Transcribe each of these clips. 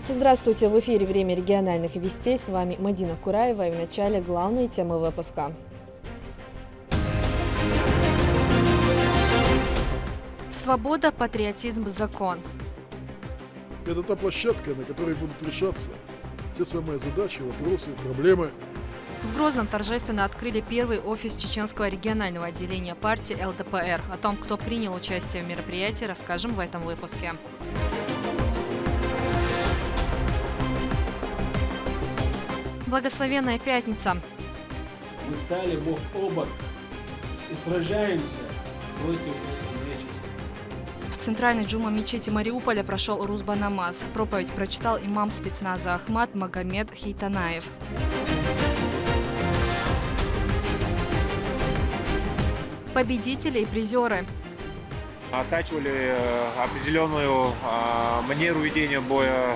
Здравствуйте, в эфире «Время региональных вестей». С вами Мадина Кураева и в начале главные темы выпуска. Свобода, патриотизм, закон. Это та площадка, на которой будут решаться те самые задачи, вопросы, проблемы. В Грозном торжественно открыли первый офис чеченского регионального отделения партии ЛДПР. О том, кто принял участие в мероприятии, расскажем в этом выпуске. Благословенная пятница. Мы стали бок о бок и сражаемся против нечисти. В центральной джума-мечети Мариуполя прошел Рузба-намаз. Проповедь прочитал имам спецназа Ахмад Магомед Хейтанаев. Победители и призеры. Оттачивали определенную манеру ведения боя.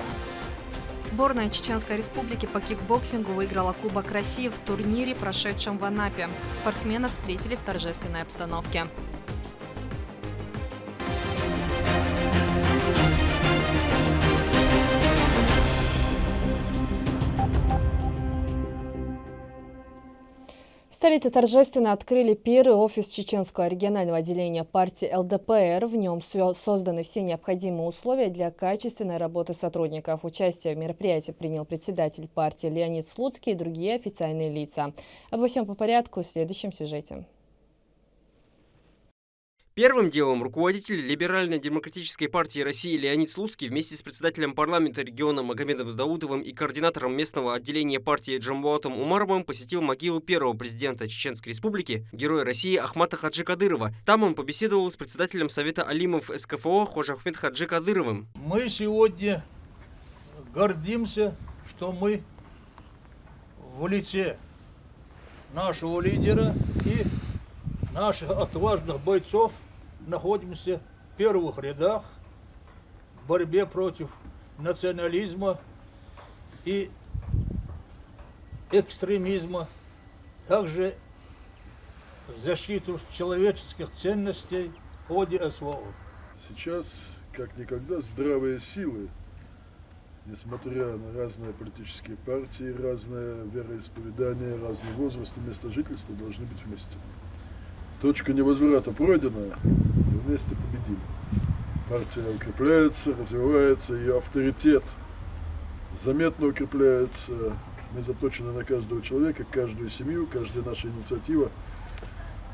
Сборная Чеченской Республики по кикбоксингу выиграла Кубок России в турнире, прошедшем в Анапе. Спортсменов встретили в торжественной обстановке. В столице торжественно открыли первый офис чеченского регионального отделения партии ЛДПР. В нем созданы все необходимые условия для качественной работы сотрудников. Участие в мероприятии принял председатель партии Леонид Слуцкий и другие официальные лица. Обо всем по порядку в следующем сюжете. Первым делом руководитель Либерально-демократической партии России Леонид Слуцкий вместе с председателем парламента региона Магомедом Даудовым и координатором местного отделения партии Джамбуатом Умаровым посетил могилу первого президента Чеченской Республики, героя России Ахмата Хаджи Кадырова. Там он побеседовал с председателем Совета алимов СКФО Хожахмед Хаджи Кадыровым. Мы сегодня гордимся, что мы в лице нашего лидера и наших отважных бойцов находимся в первых рядах в борьбе против национализма и экстремизма, также в защиту человеческих ценностей в ходе СВО. Сейчас, как никогда, здравые силы, несмотря на разные политические партии, разное вероисповедание, разный возраст и место жительства, должны быть вместе. Точка невозврата пройдена, и вместе победим. Партия укрепляется, развивается, ее авторитет заметно укрепляется. Мы заточены на каждого человека, каждую семью, каждая наша инициатива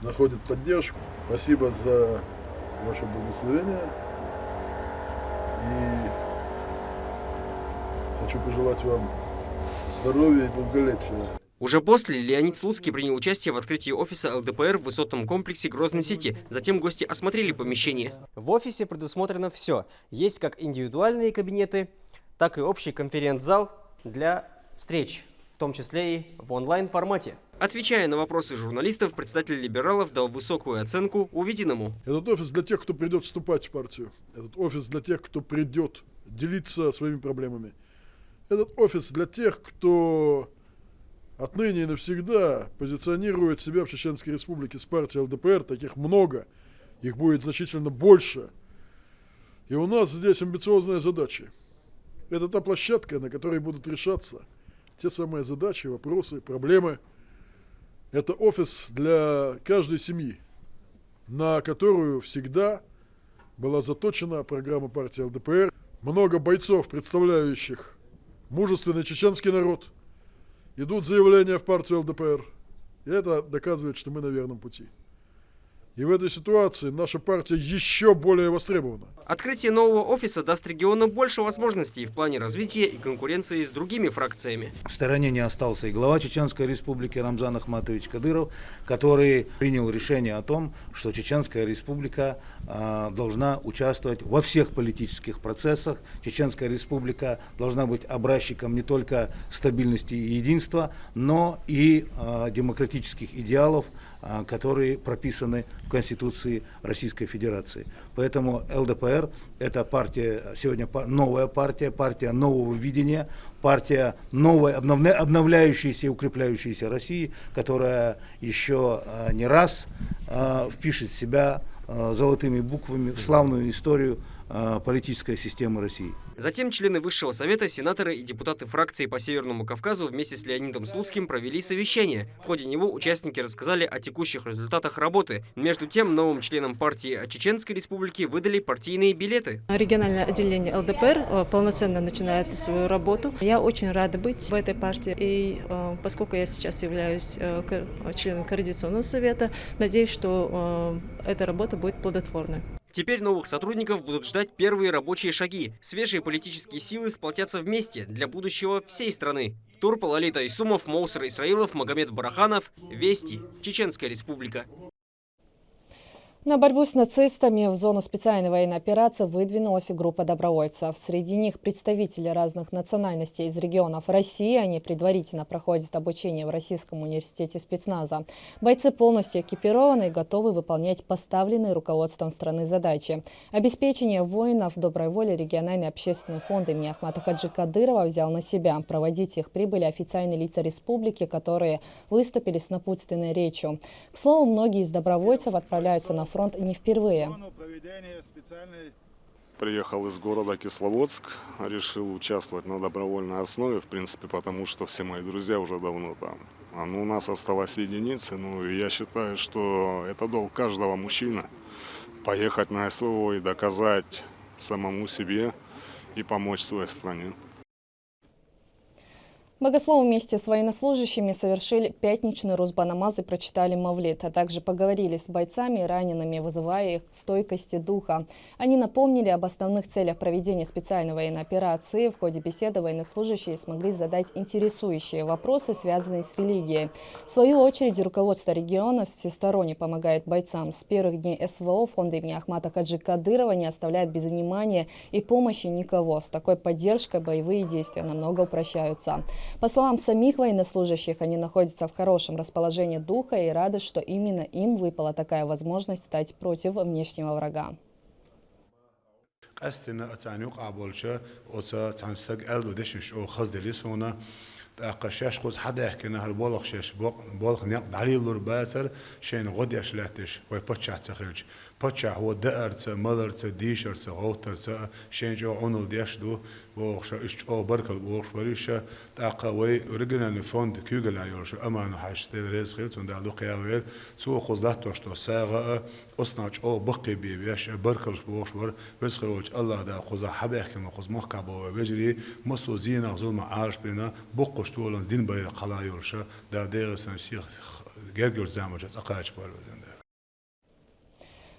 находит поддержку. Спасибо за ваше благословение. И хочу пожелать вам здоровья и долголетия. Уже после Леонид Слуцкий принял участие в открытии офиса ЛДПР в высотном комплексе Грозный-Сити. Затем гости осмотрели помещение. В офисе предусмотрено все. Есть как индивидуальные кабинеты, так и общий конференц-зал для встреч, в том числе и в онлайн-формате. Отвечая на вопросы журналистов, председатель либералов дал высокую оценку увиденному. Этот офис для тех, кто придет вступать в партию. Этот офис для тех, кто придет делиться своими проблемами. Этот офис для тех, кто отныне и навсегда позиционирует себя в Чеченской Республике с партией ЛДПР. Таких много, их будет значительно больше. И у нас здесь амбициозные задачи. Это та площадка, на которой будут решаться те самые задачи, вопросы, проблемы. Это офис для каждой семьи, на которую всегда была заточена программа партии ЛДПР. Много бойцов, представляющих мужественный чеченский народ, идут заявления в партию ЛДПР. И это доказывает, что мы на верном пути. И в этой ситуации наша партия еще более востребована. Открытие нового офиса даст региону больше возможностей в плане развития и конкуренции с другими фракциями. В стороне не остался и глава Чеченской Республики Рамзан Ахматович Кадыров, который принял решение о том, что Чеченская Республика должна участвовать во всех политических процессах. Чеченская Республика должна быть образчиком не только стабильности и единства, но и демократических идеалов, которые прописаны в Конституции Российской Федерации. Поэтому ЛДПР – это партия, сегодня новая партия, партия нового видения, партия новой, обновляющейся и укрепляющейся России, которая еще не раз впишет себя золотыми буквами в славную историю политической системы России. Затем члены Высшего совета, сенаторы и депутаты фракции по Северному Кавказу вместе с Леонидом Слуцким провели совещание. В ходе него участники рассказали о текущих результатах работы. Между тем, новым членам партии Чеченской Республики выдали партийные билеты. Региональное отделение ЛДПР полноценно начинает свою работу. Я очень рада быть в этой партии. И поскольку я сейчас являюсь членом Координационного совета, надеюсь, что эта работа будет плодотворной. Теперь новых сотрудников будут ждать первые рабочие шаги. Свежие политические силы сплотятся вместе для будущего всей страны. Турпал, Лолита Исумов, Моусар Исраилов, Магомед Бараханов. Вести. Чеченская Республика. На борьбу с нацистами в зону специальной военной операции выдвинулась группа добровольцев. Среди них представители разных национальностей из регионов России. Они предварительно проходят обучение в Российском университете спецназа. Бойцы полностью экипированы и готовы выполнять поставленные руководством страны задачи. Обеспечение воинов доброй воли региональный общественный фонд имени Ахмата Хаджи Кадырова взял на себя. Проводить их прибыли официальные лица республики, которые выступили с напутственной речью. К слову, многие из добровольцев отправляются на фронт не впервые. Приехал из города Кисловодск, решил участвовать на добровольной основе, в принципе, потому что все мои друзья уже давно там. У нас осталось единицы, и я считаю, что это долг каждого мужчины поехать на СВО и доказать самому себе и помочь своей стране. Богословы вместе с военнослужащими совершили пятничный русбанамаз и прочитали мавлид, а также поговорили с бойцами и ранеными, вызывая их к стойкости духа. Они напомнили об основных целях проведения специальной военной операции. В ходе беседы военнослужащие смогли задать интересующие вопросы, связанные с религией. В свою очередь, руководство региона всесторонне помогает бойцам. С первых дней СВО фонд имени Ахмата Хаджи Кадырова не оставляет без внимания и помощи никого. С такой поддержкой боевые действия намного упрощаются. По словам самих военнослужащих, они находятся в хорошем расположении духа и рады, что именно им выпала такая возможность стать против внешнего врага. تأقشاش قوز حدا يحكي نهر بولق شاش بولق نقد علي لور باسر شين غد يشلاتش وي بتشع تخيلش بتشع هو دقرت مدرت ديشرت غوترت شين جو عنل ديشدو بوخش إيش أو بركل بوخش بريشة تأقا وي رجنا نفوند كيوجل عيورش أما حاش تدرس خيلت وندعو قياويل سو قوز لاتوش تو ساغة أصنعش أو بقي بيش بركلش بوخش بر بسخروش الله دا قوز حبا يحكي قوز محكبة وبجري مصو زينة ظلم عارش بينا بقش تولن دين باير قلايورش دا ديرسن شيخ гергер замочат акач парвазенде.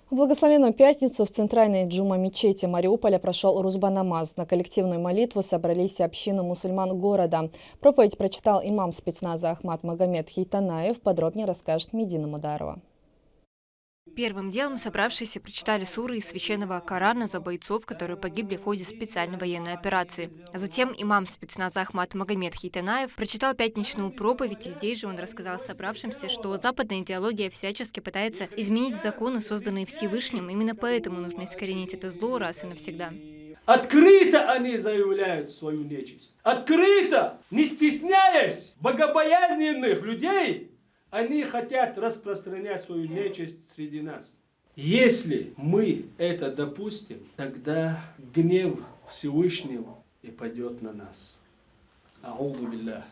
В благословенную пятницу в центральной джума-мечети Мариуполя прошел русбанамаз. На коллективную молитву собрались общины мусульман города. Проповедь прочитал имам спецназа Ахмат Магомед Хейтанаев. Подробнее расскажет Медина Мударова. Первым делом собравшиеся прочитали суры из священного Корана за бойцов, которые погибли в ходе специальной военной операции. Затем имам спецназа Ахмат Магомед Хейтанаев прочитал пятничную проповедь, и здесь же он рассказал собравшимся, что западная идеология всячески пытается изменить законы, созданные Всевышним. Именно поэтому нужно искоренить это зло раз и навсегда. Открыто они заявляют свою нечисть. Открыто, не стесняясь богобоязненных людей, они хотят распространять свою нечисть среди нас. Если мы это допустим, тогда гнев Всевышнего и пойдет на нас. Аузу биллах.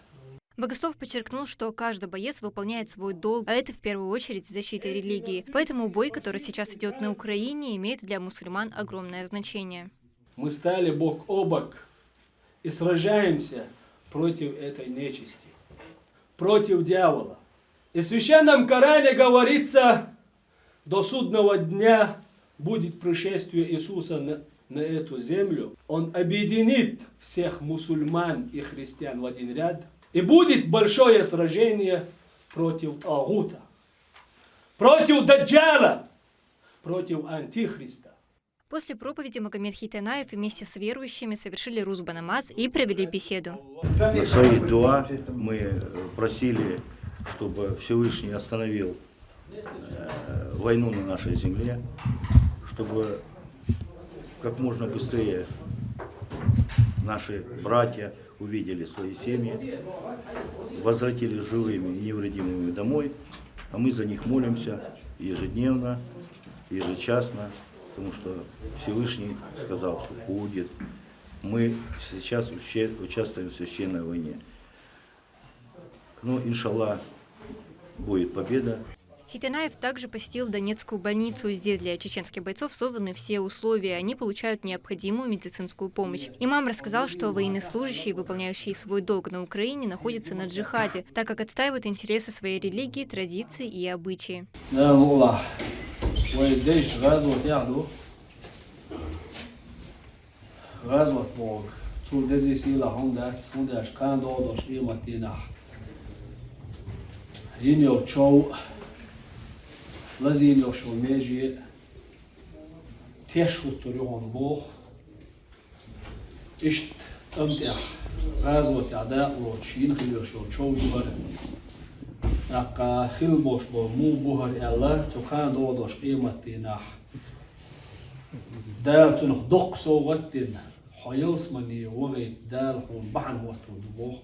Богослов подчеркнул, что каждый боец выполняет свой долг, а это в первую очередь защита религии. Поэтому бой, который сейчас идет на Украине, имеет для мусульман огромное значение. Мы стали бок о бок и сражаемся против этой нечисти, против дьявола. И в Священном Коране говорится, до судного дня будет пришествие Иисуса на эту землю. Он объединит всех мусульман и христиан в один ряд. И будет большое сражение против Тагута, против Даджала, против Антихриста. После проповеди Магомед Хейтанаев вместе с верующими совершили русбанамаз и провели беседу. На свои дуа мы просили, чтобы Всевышний остановил войну на нашей земле, чтобы как можно быстрее наши братья увидели свои семьи, возвратились живыми и невредимыми домой, а мы за них молимся ежедневно, ежечасно потому что Всевышний сказал, что будет. Мы сейчас участвуем в священной войне. Но, иншаллах, будет победа. Хитенаев также посетил Донецкую больницу. Здесь для чеченских бойцов созданы все условия. Они получают необходимую медицинскую помощь. Имам рассказал, что военнослужащие, выполняющие свой долг на Украине, находятся на джихаде, так как отстаивают интересы своей религии, традиции и обычаи. لازين يوشو ميجي تيشو تريون بوخ اشت امتع غازوة اعداء وروتشين خيوشو تشو يبر اقا خيل بوش بو مو بوهر الله تخان دودوش قيمتنا دال تنخ دق صوغتين حيلس مني وغي دال خون بحن وقتو دبوخ.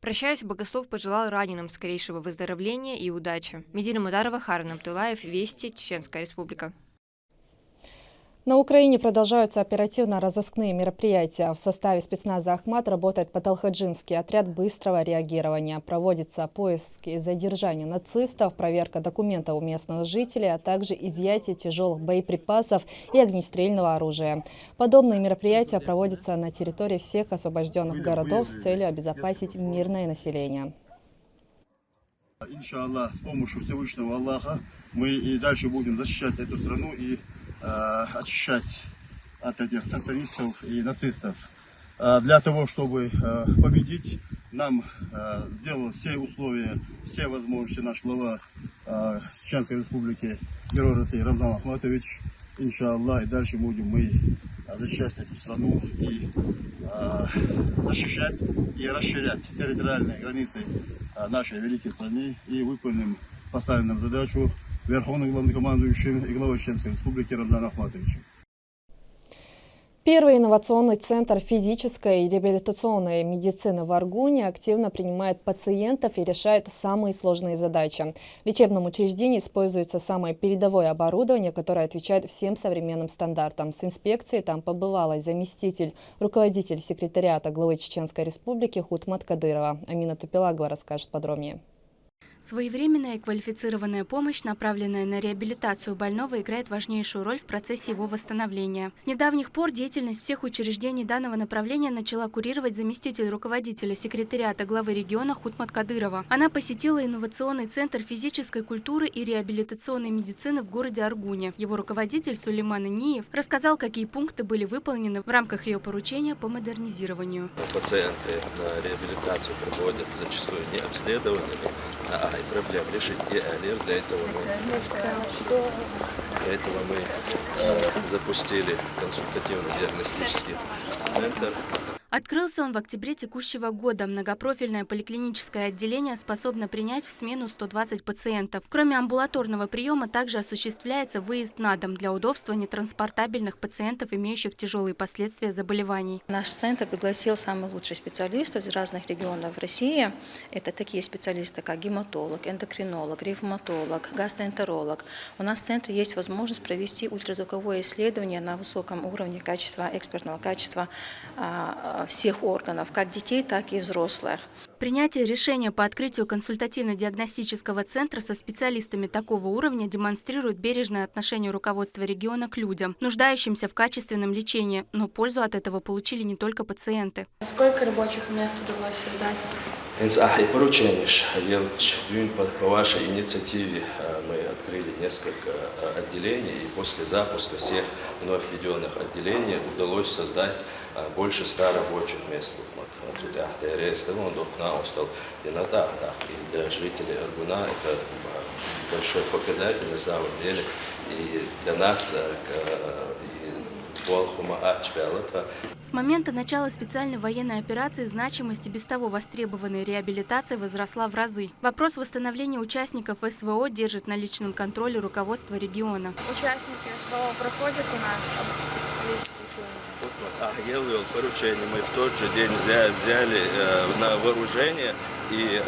Прощаясь, богослов пожелал раненым скорейшего выздоровления и удачи. Медина Мударова, Харун Абдулаев, Вести, Чеченская Республика. На Украине продолжаются оперативно-розыскные мероприятия. В составе спецназа «Ахмат» работает Паталхаджинский отряд быстрого реагирования. Проводятся поиски и задержания нацистов, проверка документов у местных жителей, а также изъятие тяжелых боеприпасов и огнестрельного оружия. Подобные мероприятия проводятся на территории всех освобожденных городов с целью обезопасить мирное население. Иншаллах, с помощью Всевышнего Аллаха мы и дальше будем защищать эту страну и очищать от этих сатанистов и нацистов. Для того, чтобы победить, нам сделал все условия, все возможности наш глава Чеченской Республики, герой России Рамзан Ахматович. Иншаллах, и дальше будем мы защищать эту страну и защищать и расширять территориальные границы нашей великой страны и выполним поставленную задачу Верховным главнокомандующим и главой Чеченской Республики Рамзаном Ахматовичем. Первый инновационный центр физической и реабилитационной медицины в Аргуне активно принимает пациентов и решает самые сложные задачи. В лечебном учреждении используется самое передовое оборудование, которое отвечает всем современным стандартам. С инспекцией там побывала руководитель секретариата главы Чеченской Республики Хутмат Кадырова. Амина Тупелагова расскажет подробнее. Своевременная и квалифицированная помощь, направленная на реабилитацию больного, играет важнейшую роль в процессе его восстановления. С недавних пор деятельность всех учреждений данного направления начала курировать заместитель руководителя секретариата главы региона Хутмат Кадырова. Она посетила инновационный центр физической культуры и реабилитационной медицины в городе Аргуне. Его руководитель Сулейман Иниев рассказал, какие пункты были выполнены в рамках ее поручения по модернизированию. Пациенты на реабилитацию приходят зачастую не обследованными, и проблем решить ДЛР. Для этого мы запустили консультативно-диагностический центр. Открылся он в октябре текущего года. Многопрофильное поликлиническое отделение способно принять в смену 120 пациентов. Кроме амбулаторного приема, также осуществляется выезд на дом для удобства нетранспортабельных пациентов, имеющих тяжелые последствия заболеваний. Наш центр пригласил самых лучших специалистов из разных регионов России. Это такие специалисты, как гематолог, эндокринолог, ревматолог, гастроэнтеролог. У нас в центре есть возможность провести ультразвуковое исследование на высоком уровне качества, экспертного качества всех органов, как детей, так и взрослых. Принятие решения по открытию консультативно-диагностического центра со специалистами такого уровня демонстрирует бережное отношение руководства региона к людям, нуждающимся в качественном лечении, но пользу от этого получили не только пациенты. Сколько рабочих мест удалось создать? По вашей инициативе мы открыли несколько отделений, и после запуска всех вновь введенных отделений удалось создать больше 100 рабочих мест. И для жителей Аргуна это большой показатель на самом деле. И для нас, с момента начала специальной военной операции значимость и без того востребованной реабилитации возросла в разы. Вопрос восстановления участников СВО держит на личном контроле руководство региона. Участники СВО проходят у нас? Гелвил поручение мы в тот же день взяли на вооружение, и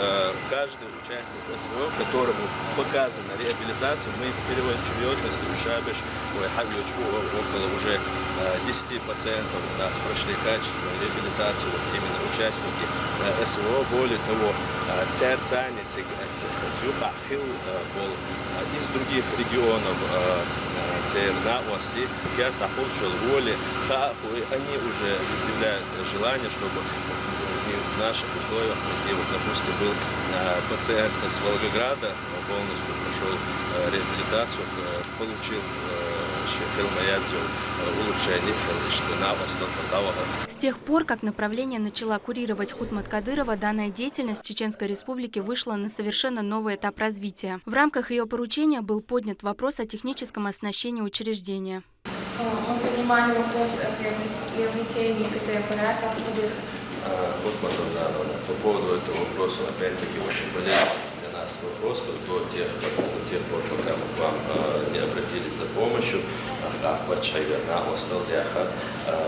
каждый участник СВО, которому показана реабилитация, мы в очередности в Шабиш, около уже 10 пациентов у нас прошли качественную реабилитацию, вот именно участники СВО. Более того, Церцанец был из других регионов на Ости, они уже изъявляют желание, чтобы в наших условиях, где, вот, допустим, был пациент с Волгограда, полностью прошел реабилитацию, получил улучшение. С тех пор, как направление начала курировать Хутмат Кадырова, данная деятельность в Чеченской Республике вышла на совершенно новый этап развития. В рамках ее поручения был поднят вопрос о техническом оснащении учреждения. Мы поднимали вопрос о приобретении КТ-аппарата. По поводу этого вопроса, опять-таки, очень болезненный для нас вопрос, до тех пор, пока мы к вам не обратились за помощью.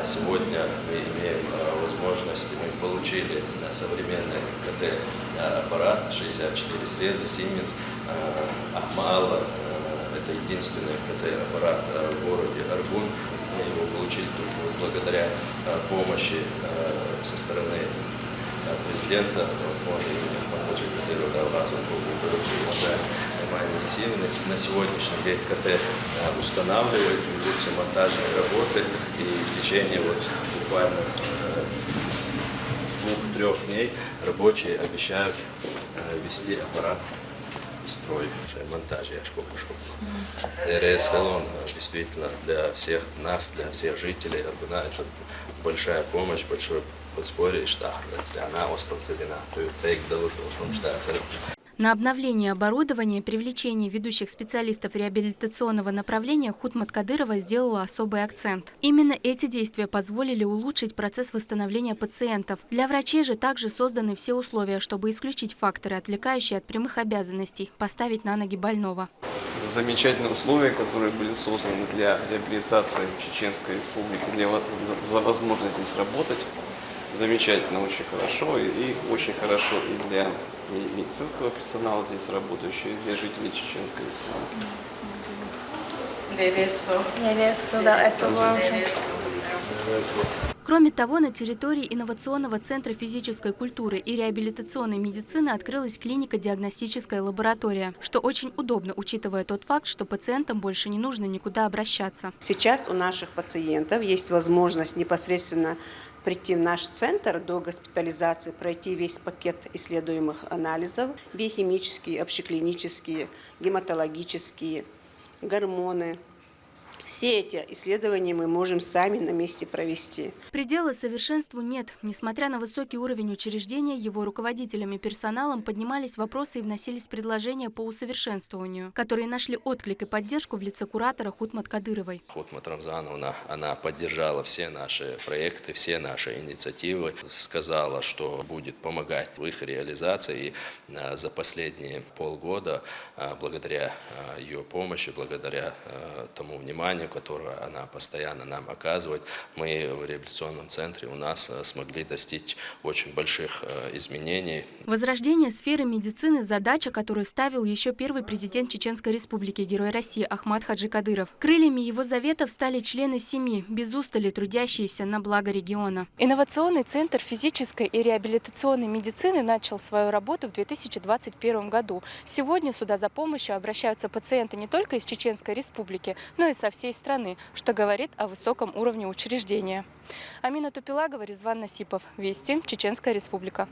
Сегодня мы имеем возможность, мы получили современный КТ-аппарат, 64 среза, Siemens, Ахмала. Это единственный КТ-аппарат в городе Аргун. Мы его получили только благодаря помощи со стороны президента фонда имени Ахмаджи Кадырова Далгазова. На сегодняшний день КТ устанавливает, ведутся монтажные работы, и в течение буквально 2-3 дней рабочие обещают ввести аппарат в строй, монтаж. РС-Халон действительно для всех нас, для всех жителей Аргуна, это большая помощь, большое подспорье, что она осталась одна. На обновление оборудования и привлечение ведущих специалистов реабилитационного направления Хутмат Кадырова сделала особый акцент. Именно эти действия позволили улучшить процесс восстановления пациентов. Для врачей же также созданы все условия, чтобы исключить факторы, отвлекающие от прямых обязанностей, поставить на ноги больного. Замечательные условия, которые были созданы для реабилитации в Чеченской Республике, за возможность здесь работать. Замечательно, очень хорошо, и очень хорошо и для медицинского персонала здесь работающего, и для жителей Чеченской Республики. Кроме того, на территории инновационного центра физической культуры и реабилитационной медицины открылась клиника-диагностическая лаборатория, что очень удобно, учитывая тот факт, что пациентам больше не нужно никуда обращаться. Сейчас у наших пациентов есть возможность непосредственно прийти в наш центр до госпитализации, пройти весь пакет исследуемых анализов, биохимические, общеклинические, гематологические, гормоны. Все эти исследования мы можем сами на месте провести. Предела совершенству нет. Несмотря на высокий уровень учреждения, его руководителями и персоналом поднимались вопросы и вносились предложения по усовершенствованию, которые нашли отклик и поддержку в лице куратора Хутмат Кадыровой. Хутмат Рамзановна, она поддержала все наши проекты, все наши инициативы, сказала, что будет помогать в их реализации. И за последние полгода, благодаря ее помощи, благодаря тому вниманию, которую она постоянно нам оказывает, мы в реабилитационном центре у нас смогли достичь очень больших изменений. Возрождение сферы медицины – задача, которую ставил еще первый президент Чеченской Республики, Герой России Ахмад Хаджи Кадыров. Крыльями его заветов стали члены семьи, без устали трудящиеся на благо региона. Инновационный центр физической и реабилитационной медицины начал свою работу в 2021 году. Сегодня сюда за помощью обращаются пациенты не только из Чеченской Республики, но и со всей страны, что говорит о высоком уровне учреждения. Амина Тупилагова, Резван Насипов. Вести, Чеченская Республика.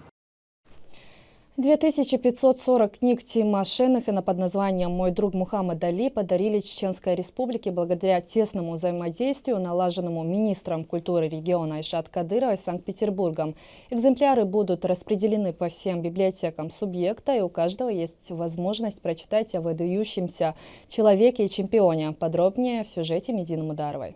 2540 книг Тима Шенехена под названием «Мой друг Мухаммад Али» подарили Чеченской Республике благодаря тесному взаимодействию, налаженному министром культуры региона Айшат Кадыровой Санкт-Петербургом. Экземпляры будут распределены по всем библиотекам субъекта, и у каждого есть возможность прочитать о выдающемся человеке и чемпионе. Подробнее в сюжете Медины Мударовой.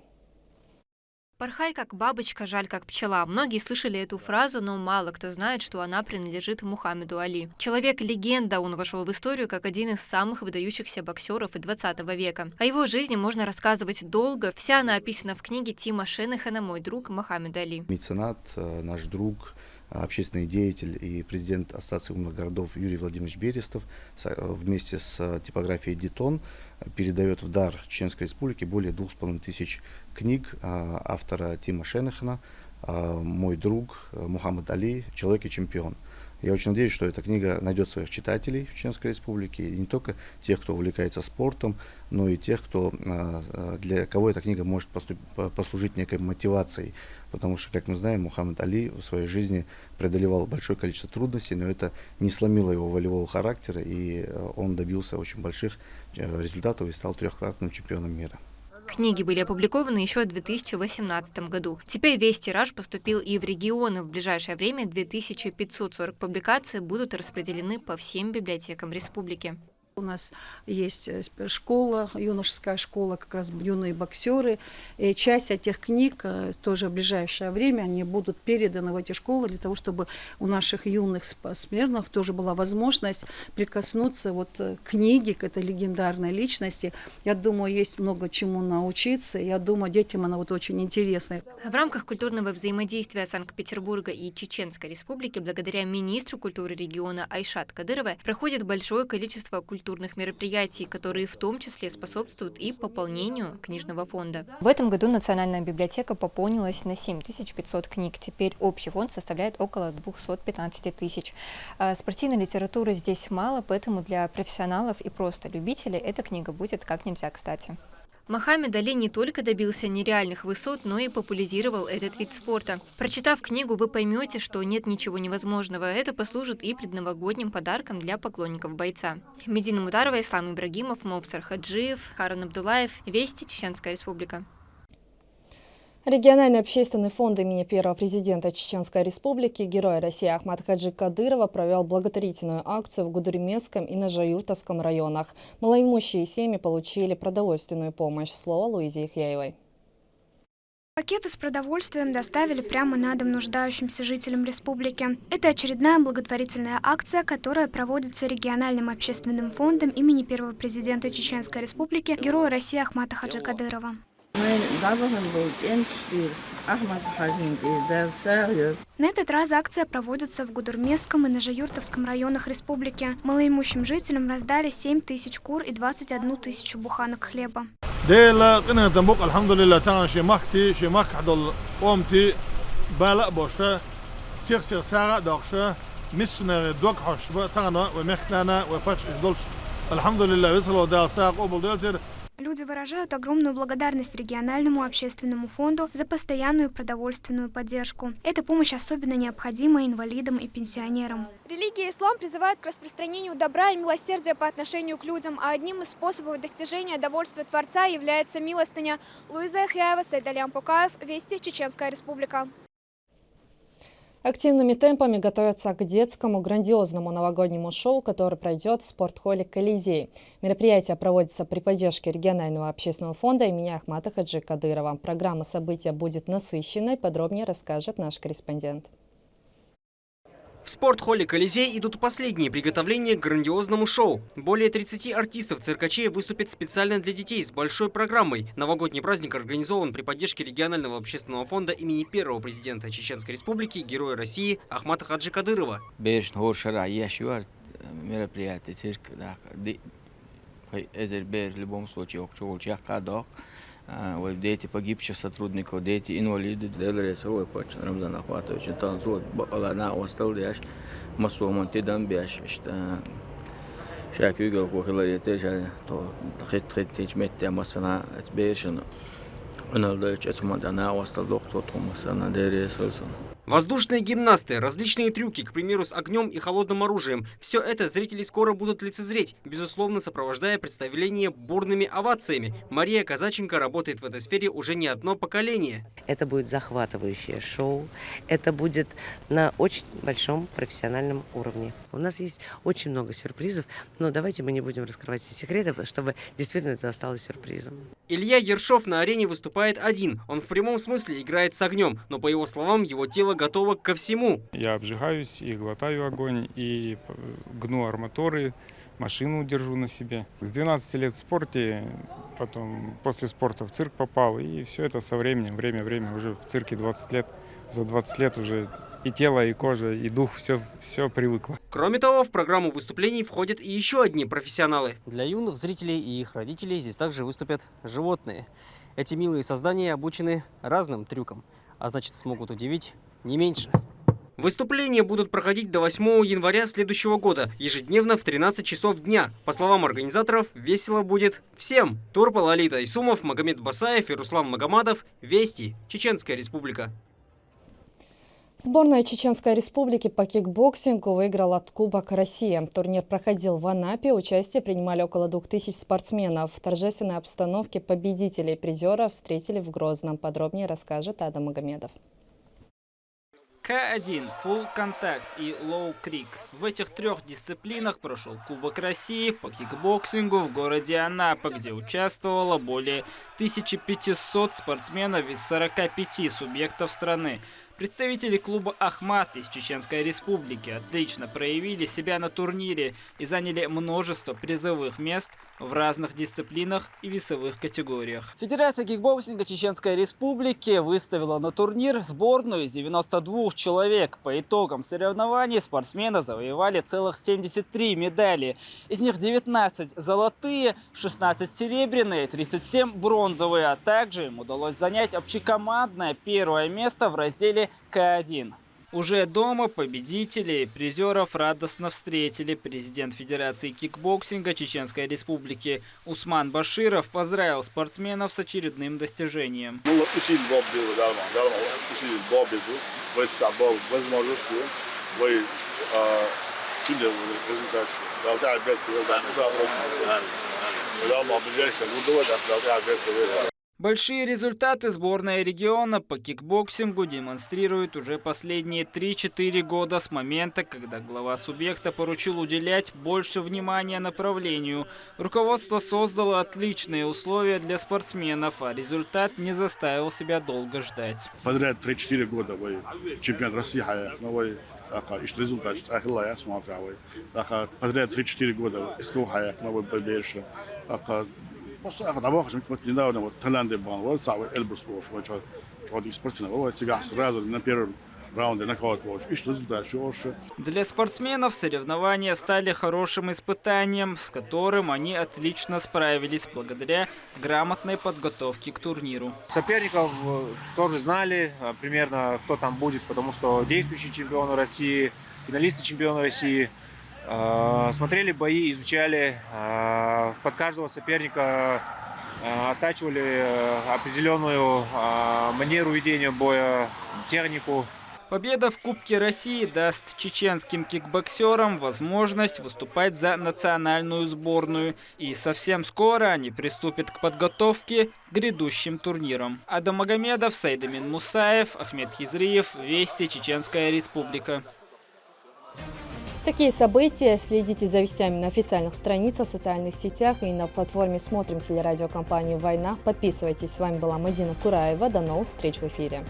«Порхай как бабочка, жаль как пчела». Многие слышали эту фразу, но мало кто знает, что она принадлежит Мухаммеду Али. Человек-легенда, он вошел в историю как один из самых выдающихся боксеров 20 века. О его жизни можно рассказывать долго. Вся она описана в книге Тима Шенехена «Мой друг Мухаммед Али». Меценат, наш друг, общественный деятель и президент Ассоциации умных городов Юрий Владимирович Берестов вместе с типографией «Детон» передает в дар Чеченской Республике более 2500 книг автора Тима Шенехена «Мой друг Мухаммед Али. Человек и чемпион». Я очень надеюсь, что эта книга найдет своих читателей в Чеченской Республике, и не только тех, кто увлекается спортом, но и тех, для кого эта книга может послужить некой мотивацией. Потому что, как мы знаем, Мухаммед Али в своей жизни преодолевал большое количество трудностей, но это не сломило его волевого характера, и он добился очень больших результатов и стал трехкратным чемпионом мира. Книги были опубликованы еще в 2018 году. Теперь весь тираж поступил и в регионы. В ближайшее время 2540 публикаций будут распределены по всем библиотекам республики. У нас есть школа, юношеская школа, как раз юные боксеры. И часть этих книг тоже в ближайшее время они будут переданы в эти школы для того, чтобы у наших юных спортсменов тоже была возможность прикоснуться к книге, к этой легендарной личности. Я думаю, есть много чему научиться. Я думаю, детям она очень интересна. В рамках культурного взаимодействия Санкт-Петербурга и Чеченской Республики благодаря министру культуры региона Айшат Кадыровой проходит большое количество культурных мероприятий, которые в том числе способствуют и пополнению книжного фонда. В этом году Национальная библиотека пополнилась на 7500 книг. Теперь общий фонд составляет около 215 тысяч. Спортивной литературы здесь мало, поэтому для профессионалов и просто любителей эта книга будет как нельзя кстати. Мухаммед Али не только добился нереальных высот, но и популяризировал этот вид спорта. Прочитав книгу, вы поймете, что нет ничего невозможного. Это послужит и предновогодним подарком для поклонников бойца. Медина Мударова, Ислам Ибрагимов, Мовсар Хаджиев, Харун Абдулаев. Вести, Чеченская Республика. Региональный общественный фонд имени первого президента Чеченской Республики Героя России Ахмата Хаджи Кадырова провел благотворительную акцию в Гудермесском и Нажаюртовском районах. Малоимущие семьи получили продовольственную помощь. Слово Луизе Ихьяевой. Пакеты с продовольствием доставили прямо на дом нуждающимся жителям республики. Это очередная благотворительная акция, которая проводится региональным общественным фондом имени первого президента Чеченской Республики Героя России Ахмата Хаджи Кадырова. На этот раз акция проводится в Гудермесском и Нажаюртовском районах республики. Малоимущим жителям раздали 7 тысяч кур и 21 тысячу буханок хлеба. Люди выражают огромную благодарность региональному общественному фонду за постоянную продовольственную поддержку. Эта помощь особенно необходима инвалидам и пенсионерам. Религия ислам призывает к распространению добра и милосердия по отношению к людям, а одним из способов достижения довольства Творца является милостыня. Луиза Ихьяева, Сайдалиан Пукаев, Вести, Чеченская Республика. Активными темпами готовятся к детскому грандиозному новогоднему шоу, которое пройдет в спортхолле «Колизей». Мероприятие проводится при поддержке регионального общественного фонда имени Ахмата Хаджи Кадырова. Программа события будет насыщенной, подробнее расскажет наш корреспондент. В спортхолле «Колизей» идут последние приготовления к грандиозному шоу. Более 30 артистов-циркачей выступят специально для детей с большой программой. Новогодний праздник организован при поддержке регионального общественного фонда имени первого президента Чеченской Республики Героя России Ахмата Хаджи Кадырова. Мероприятие цирка, в любом случае, дети погибших сотрудников, дети инвалиды. Рамзан Ахматович танцует, она остал дяш, массово тидан бяш, шакюгел кухиларите, то хит метте массана бешен. Она дальше она остал доктор массана дересолсон. Воздушные гимнасты, различные трюки, к примеру, с огнем и холодным оружием. Все это зрители скоро будут лицезреть, безусловно, сопровождая представление бурными овациями. Мария Казаченко работает в этой сфере уже не одно поколение. Это будет захватывающее шоу. Это будет на очень большом профессиональном уровне. У нас есть очень много сюрпризов, но давайте мы не будем раскрывать все секреты, чтобы действительно это осталось сюрпризом. Илья Ершов на арене выступает один. Он в прямом смысле играет с огнем, но, по его словам, его тело готово ко всему. Я обжигаюсь и глотаю огонь, и гну арматуры, машину держу на себе. С 12 лет в спорте, потом после спорта в цирк попал, и все это со временем, время, уже в цирке 20 лет. За 20 лет уже и тело, и кожа, и дух, все привыкло. Кроме того, в программу выступлений входят и еще одни профессионалы. Для юных зрителей и их родителей здесь также выступят животные. Эти милые создания обучены разным трюкам, а значит, смогут удивить не меньше. Выступления будут проходить до 8 января следующего года, ежедневно в 13 часов дня. По словам организаторов, весело будет всем. Турпал Алита Исумов, Магомед Басаев и Руслан Магомадов. Вести. Чеченская Республика. Сборная Чеченской Республики по кикбоксингу выиграла Кубок России. Турнир проходил в Анапе. Участие принимали около 2000 спортсменов. В торжественной обстановке победителей и призеров встретили в Грозном. Подробнее расскажет Адам Магомедов. К1, Full Contact и Low Kick. В этих трех дисциплинах прошел Кубок России по кикбоксингу в городе Анапа, где участвовало более 1500 спортсменов из 45 субъектов страны. Представители клуба «Ахмат» из Чеченской Республики отлично проявили себя на турнире и заняли множество призовых мест в разных дисциплинах и весовых категориях. Федерация кикбоксинга Чеченской Республики выставила на турнир сборную из 92 человек. По итогам соревнований спортсмены завоевали целых 73 медали. Из них 19 золотые, 16 серебряные, 37 бронзовые. А также им удалось занять общекомандное первое место в разделе К1. Уже дома победителей и призеров радостно встретили. Президент Федерации кикбоксинга Чеченской Республики Усман Баширов поздравил спортсменов с очередным достижением. Большие результаты сборная региона по кикбоксингу демонстрирует уже последние 3-4 года с момента, когда глава субъекта поручил уделять больше внимания направлению. Руководство создало отличные условия для спортсменов, а результат не заставил себя долго ждать. Подряд 3-4 года чемпионат России, результат, подряд 3-4 года победишь. Недавно Таиланде был Эльбрус, спортсменов, сразу на первом раунде нокаут. И что результат? Для спортсменов соревнования стали хорошим испытанием, с которым они отлично справились благодаря грамотной подготовке к турниру. Соперников тоже знали примерно, кто там будет, потому что действующие чемпионы России, финалисты чемпиона России. Смотрели бои, изучали, под каждого соперника оттачивали определенную манеру ведения боя, технику. Победа в Кубке России даст чеченским кикбоксерам возможность выступать за национальную сборную. И совсем скоро они приступят к подготовке к грядущим турнирам. Адам Магомедов, Сайдамин Мусаев, Ахмед Хизриев. Вести. Чеченская Республика. Такие события следите за вестями на официальных страницах, в социальных сетях и на платформе «Смотрим» телерадиокомпании «Война». Подписывайтесь. С вами была Мадина Кураева. До новых встреч в эфире.